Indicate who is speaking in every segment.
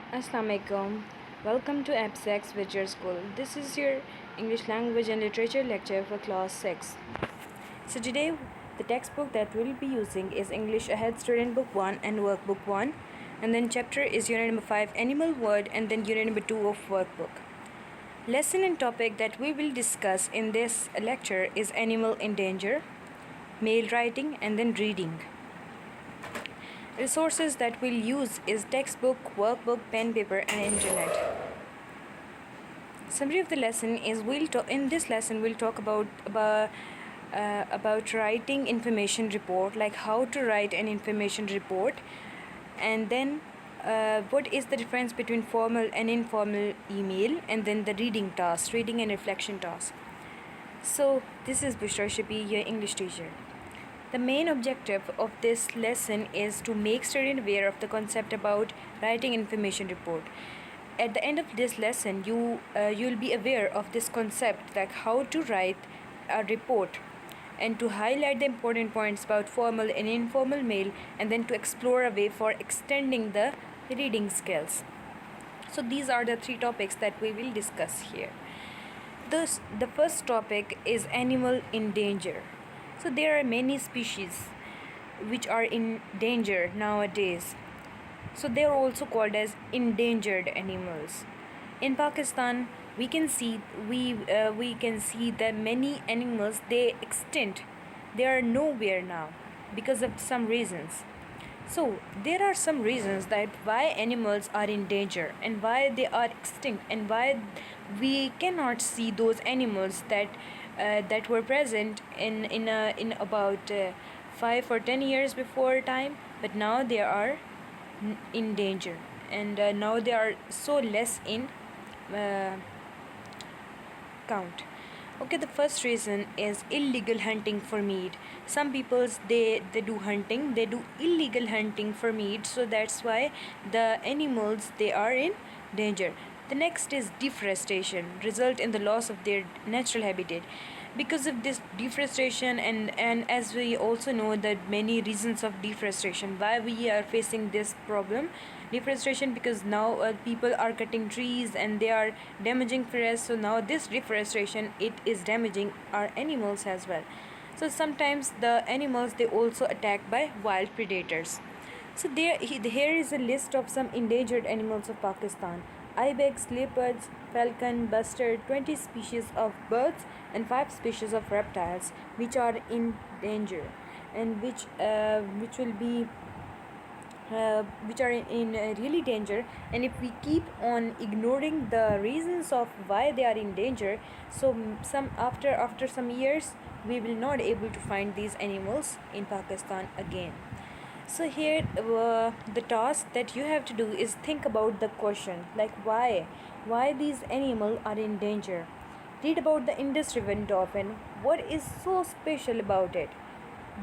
Speaker 1: Assalamualaikum. Welcome to AppSex with your school. This is your English language and literature lecture for class 6. So today the textbook that we'll be using is English Ahead Student Book 1 and Workbook 1, and then chapter is unit number 5 Animal Word, and then unit number 2 of workbook. Lesson and topic that we will discuss in this lecture is animal in danger, mail writing, and then reading. Resources that we'll use is textbook, workbook, pen, paper, and internet. Summary of the lesson is in this lesson we'll talk about writing information report, like how to write an information report, and then what is the difference between formal and informal email, and then the reading task, reading and reflection task. So this is Bushra Shibi, your English teacher. The main objective of this lesson is to make students aware of the concept about writing information report. At the end of this lesson, you'll be aware of this concept, like how to write a report, and to highlight the important points about formal and informal mail, and then to explore a way for extending the reading skills. So these are the three topics that we will discuss here. The first topic is animal in danger. So there are many species which are in danger nowadays. So they are also called as endangered animals. In Pakistan, we can see that many animals, they extinct. They are nowhere now because of some reasons. So there are some reasons that why animals are in danger and why they are extinct, and why we cannot see those animals that were present in about 5 or 10 years before time, but now they are in danger, and now they are so less in uh, count. Okay, the first reason is illegal hunting for meat. Some peoples, they do hunting, they do illegal hunting for meat, so that's why the animals, they are in danger. The next is deforestation, result in the loss of their natural habitat. Because of this deforestation, and as we also know that many reasons of deforestation, why we are facing this problem, deforestation, because now people are cutting trees and they are damaging forests, so now this deforestation, it is damaging our animals as well. So sometimes the animals, they also attacked by wild predators. So here is a list of some endangered animals of Pakistan: ibex, leopards, falcon, bustard, 20 species of birds, and 5 species of reptiles which are in danger, and which will be which are in really danger. And if we keep on ignoring the reasons of why they are in danger, so some after some years we will not able to find these animals in Pakistan again. So here the task that you have to do is think about the question, like why these animals are in danger. Read about the Indus River dolphin. What is so special about it?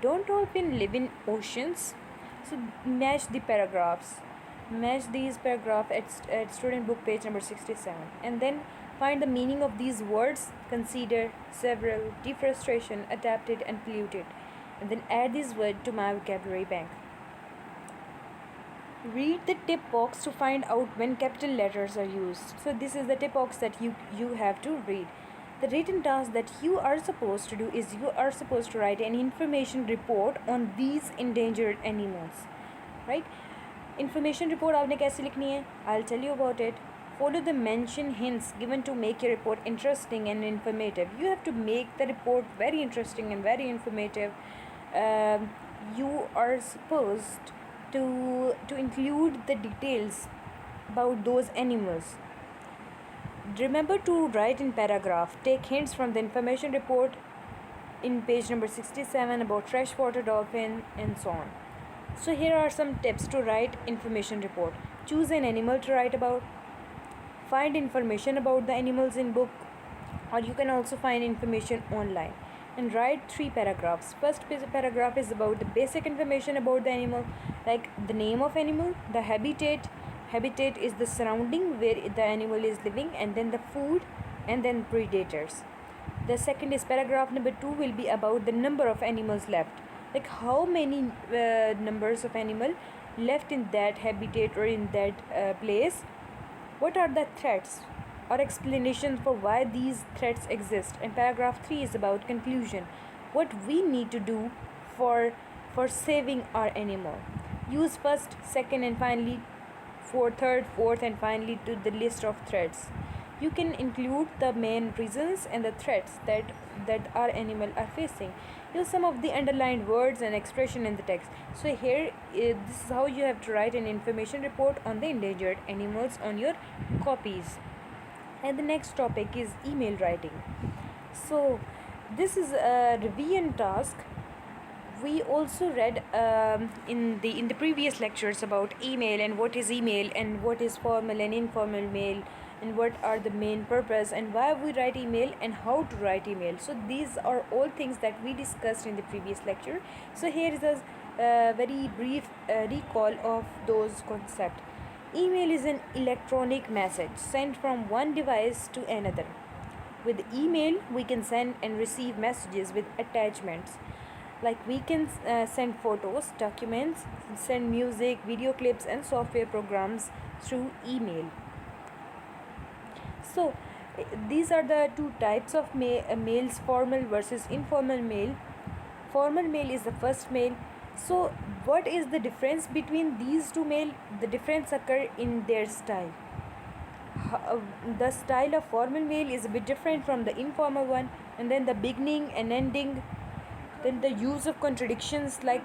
Speaker 1: Don't dolphins live in oceans? So match the paragraphs. Match these paragraphs at student book page number 67, and then find the meaning of these words: consider, several, deforestation, adapted, and polluted, and then add these words to my vocabulary bank. Read the tip box to find out when capital letters are used. So this is the tip box that you have to read. The written task that you are supposed to do is you are supposed to write an information report on these endangered animals, right? Information report आपने कैसे लिखनी है? I'll tell you about it. Follow the mentioned hints given to make your report interesting and informative. You have to make the report very interesting and very informative. You are supposed to include the details about those animals. Remember to write in paragraph. Take hints from the information report in page number 67 about freshwater dolphin and so on. So here are some tips to write information report. Choose an animal to write about. Find information about the animals in book, or you can also find information online, and write 3 paragraphs. First paragraph is about the basic information about the animal, like the name of animal, the habitat. Habitat is the surrounding where the animal is living, and then the food, and then predators. The second is paragraph number 2 will be about the number of animals left, like how many numbers of animal left in that habitat or in that place. What are the threats or explanations for why these threats exist? And paragraph 3 is about conclusion. What we need to do for saving our animal. Use first, second, and finally third, fourth, and finally to the list of threats. You can include the main reasons and the threats that our animal are facing. Use some of the underlined words and expression in the text. So here, this is how you have to write an information report on the endangered animals on your copies. And the next topic is email writing. So this is a revision task. We also read in the previous lectures about email and what is email and what is formal and informal mail and what are the main purpose and why we write email and how to write email. So these are all things that we discussed in the previous lecture. So here is a very brief recall of those concepts. Email is an electronic message sent from one device to another. With email, we can send and receive messages with attachments. Like we can send photos, documents, send music, video clips, and software programs through email. So these are the two types of mails, formal versus informal mail. Formal mail is the first mail. So what is the difference between these two mail? The difference occur in their style. The style of formal mail is a bit different from the informal one, and then the beginning and ending, then the use of contradictions, like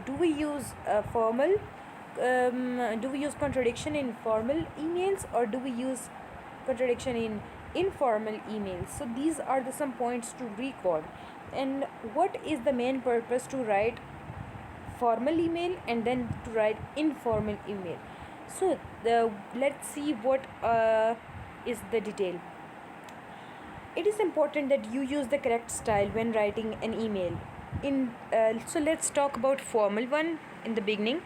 Speaker 1: do we use formal do we use contradiction in formal emails or do we use contradiction in informal emails? So these are the some points to recall. And what is the main purpose to write formal email and then to write informal email? So let's see what is the detail. It is important that you use the correct style when writing an email. So let's talk about formal one in the beginning.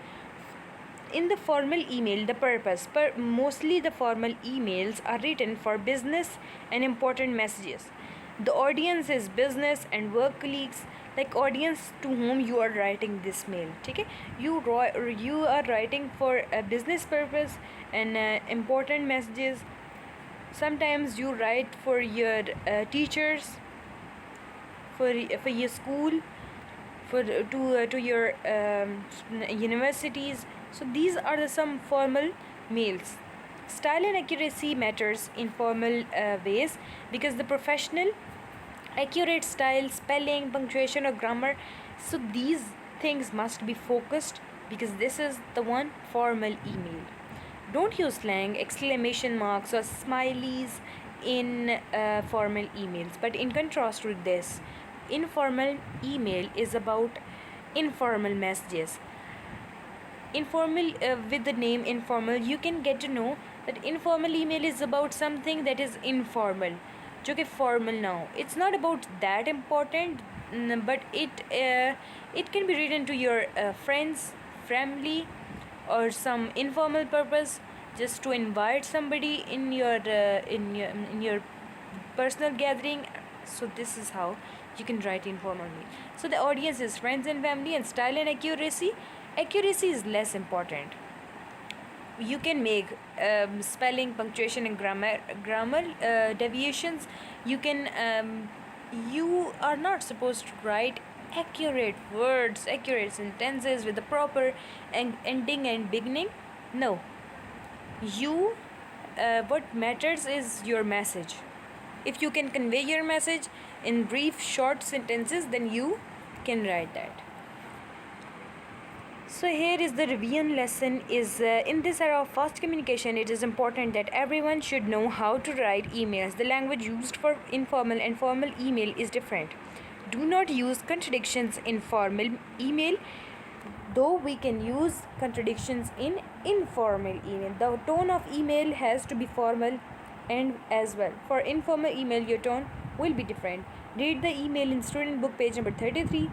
Speaker 1: In the formal email, the purpose, mostly the formal emails are written for business and important messages. The audience is business and work colleagues, like audience to whom you are writing this mail. Okay, you are writing for a business purpose and important messages. Sometimes you write for your teachers, for your school, to your universities. So these are the some formal mails. Style and accuracy matters in formal ways because the professional, accurate style, spelling, punctuation, or grammar. So these things must be focused because this is the one formal email. Don't use slang, exclamation marks, or smileys in formal emails. But in contrast with this, informal email is about informal messages. Informal, with the name informal, you can get to know that informal email is about something that is informal, जो कि formal now. It's not about that important, but it can be written to your friends, family, or some informal purpose, just to invite somebody in your personal gathering. So this is how you can write informal mail. So the audience is friends and family. And style and accuracy. Accuracy is less important. You can make spelling, punctuation, and grammar deviations. You are not supposed to write accurate words, accurate sentences with the proper ending and beginning. No, what matters is your message. If you can convey your message in brief short sentences, then you can write that. So here is the revision lesson. Is in this era of fast communication, it is important that everyone should know how to write emails. The language used for informal and formal email is different. Do not use contradictions in formal email, though we can use contradictions in informal email. The tone of email has to be formal and as well. For informal email, your tone will be different. Read the email in student book page number 33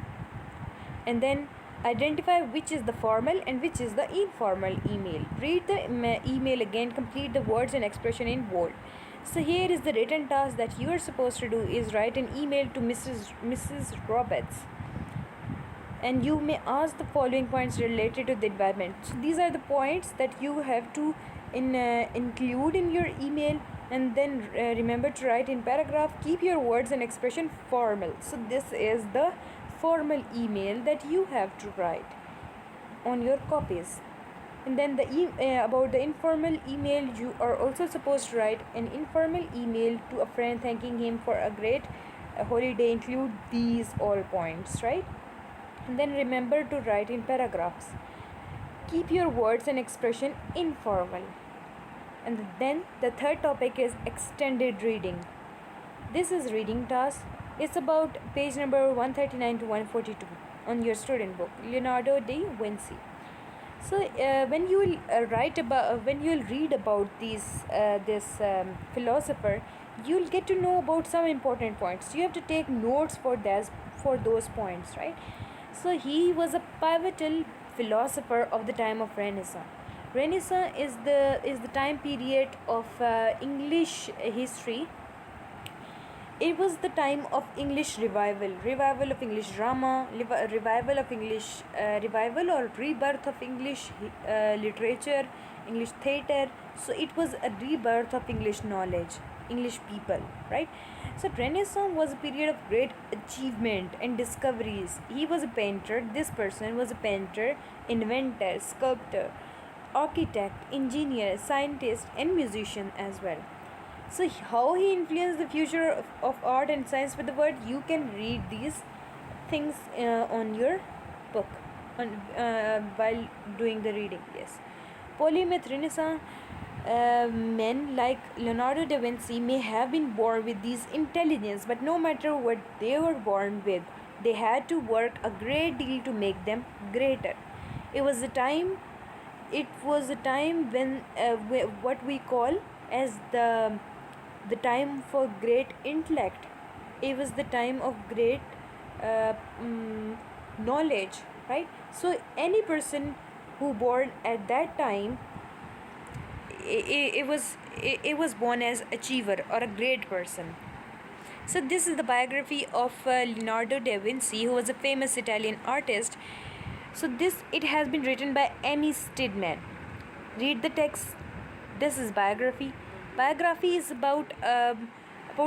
Speaker 1: and then identify which is the formal and which is the informal email. Read the email again, complete the words and expression in bold. So here is the written task that you are supposed to do is write an email to Mrs. Roberts. and you may ask the following points related to the environment. So these are the points that you have to include in your email, and then remember to write in paragraph. Keep your words and expression formal. So this is the formal email that you have to write on your copies. And then about the informal email, you are also supposed to write an informal email to a friend thanking him for a great holiday. Include these all points, right? And then remember to write in paragraphs. Keep your words and expression informal. And then the third topic is extended reading. This is reading task. It's about page number 139 to 142 on your student book, Leonardo da Vinci. So when you will when you will read about this philosopher, you'll get to know about some important points. You have to take notes for those points, right? So he was a pivotal philosopher of the time of Renaissance. Renaissance is the time period of English history. It was the time of English revival of English drama, revival or rebirth of English literature, English theatre. So it was a rebirth of English knowledge, English people, right? So Renaissance was a period of great achievement and discoveries. He was a painter. This person was a painter, inventor, sculptor, architect, engineer, scientist, and musician as well. So how he influenced the future of art and science with the word, you can read these things on your book while doing the reading. Yes. Polymath Renaissance men like Leonardo da Vinci may have been born with these intelligence, but no matter what they were born with, they had to work a great deal to make them greater. It was a time when what we call as the time for great intellect. It was the time of great knowledge, right? So any person who born at that time, it was born as achiever or a great person. So this is the biography of Leonardo da Vinci, who was a famous Italian artist. So it has been written by Annie Stidman. Read the text. This is biography. Biography is about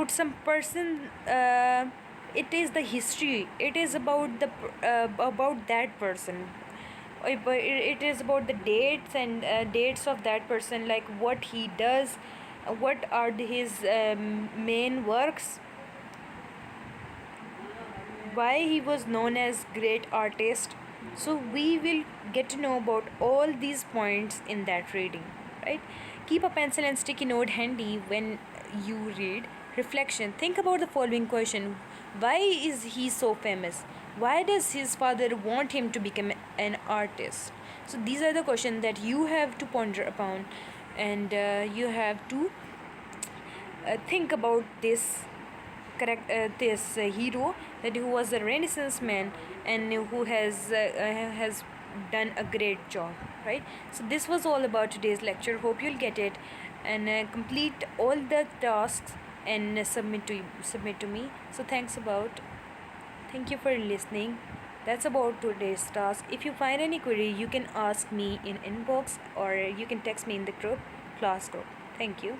Speaker 1: some person. It is the history. It is about about that person. It is about the dates and dates of that person, like what he does, what are his main works, why he was known as great artist. So we will get to know about all these points in that reading, right? Keep a pencil and sticky note handy when you read. Reflection. Think about the following question. Why is he so famous? Why does his father want him to become an artist? So these are the questions that you have to ponder upon, and you have to think about this hero that who was a Renaissance man and who has done a great job, right? So this was all about today's lecture. Hope you'll get it and complete all the tasks and submit to me. So thank you for listening. That's about today's task. If you find any query, you can ask me in inbox or you can text me in the class group. Thank you.